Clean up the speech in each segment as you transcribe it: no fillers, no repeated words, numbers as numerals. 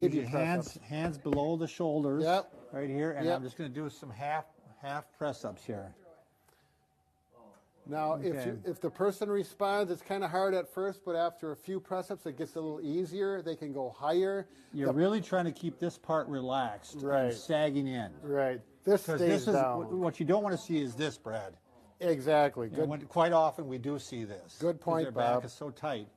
Use your hands below the shoulders, Yep. right here, and Yep. I'm just going to do some half press-ups here. Now, Okay. if the person responds, it's kind of hard at first, but after a few press-ups, it gets a little easier. They can go higher. You're really trying to keep this part relaxed and sagging in. Right. This stays this is down. what you don't want to see is this, Brad. Exactly. Good. And quite often we do see this. Good point, their back Bob. is so tight.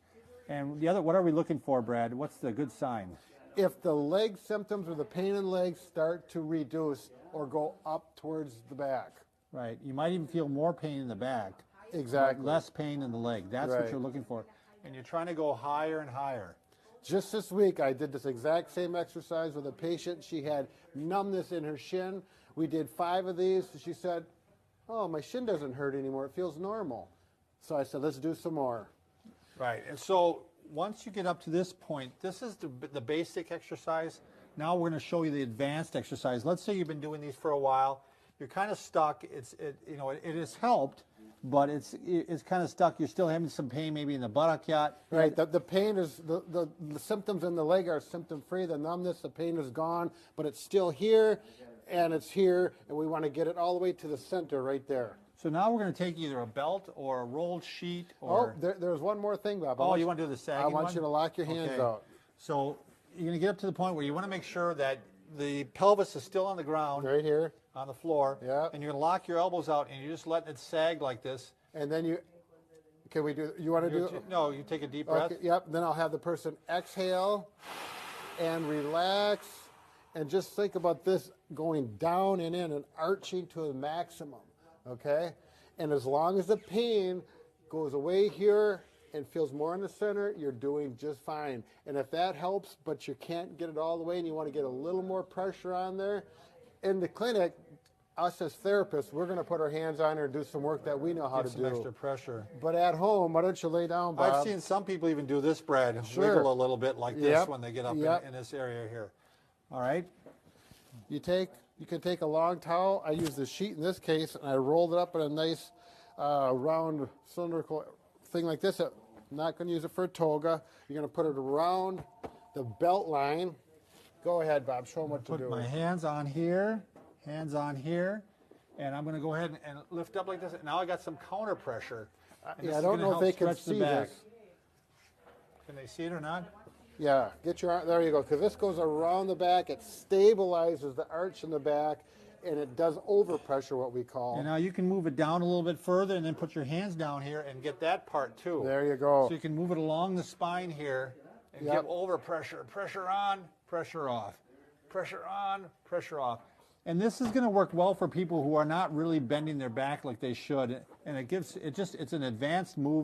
And the other, what are we looking for, Brad? What's the good sign? If the leg symptoms or the pain in legs start to reduce or go up towards the back. Right. You might even feel more pain in the back. Exactly. Less pain in the leg. That's what Right. you're looking for. And you're trying to go higher and higher. Just this week, I did this exact same exercise with a patient. She had numbness in her shin. We did 5 of these. She said, "Oh, my shin doesn't hurt anymore. It feels normal." So I said, "Let's do some more." Right. And so once you get up to this point, this is the basic exercise. Now we're going to show you the advanced exercise. Let's say you've been doing these for a while. You're kind of stuck. It has helped, but it's kind of stuck. You're still having some pain maybe in the buttock yet. Right. The pain is, the symptoms in the leg are symptom-free. The numbness, the pain is gone, but it's still here, and it's here, and we want to get it all the way to the center right there. So now we're going to take either a belt or a rolled sheet or... Oh, there's one more thing, Bob. You want to do the sagging I want one? you to lock your hands out. So you're going to get up to the point where you want to make sure that the pelvis is still on the ground. Right here. On the floor. Yeah. And you're going to lock your elbows out and you're just letting it sag like this. And then can we do, you want to do? No, you take a deep breath. Okay, yep, then I'll have the person exhale and relax and just think about this going down and in and arching to a maximum, okay? And as long as the pain goes away here and feels more in the center, you're doing just fine. And if that helps, but you can't get it all the way and you want to get a little more pressure on there, in the clinic, us as therapists, we're going to put our hands on her and do some work that we know how to do. Some extra pressure. But at home, why don't you lay down, Bob? I've seen some people even do this, Brad, Sure. wiggle a little bit like this when they get up in this area here. All right? You can take a long towel. I use the sheet in this case, and I rolled it up in a nice round cylindrical thing like this. I'm not going to use it for a toga. You're going to put it around the belt line. Go ahead, Bob. Show them what to do. Put my hands on here, and I'm going to go ahead and lift up like this. Now I got some counter pressure. Yeah, I don't know if they can see this. Can they see it or not? Yeah, get your arm, there you go, because this goes around the back, it stabilizes the arch in the back, and it does overpressure, what we call. And now you can move it down a little bit further and then put your hands down here and get that part too. There you go. So you can move it along the spine here and give overpressure. Pressure on, pressure off. Pressure on, pressure off. And this is going to work well for people who are not really bending their back like they should. And it's an advanced move.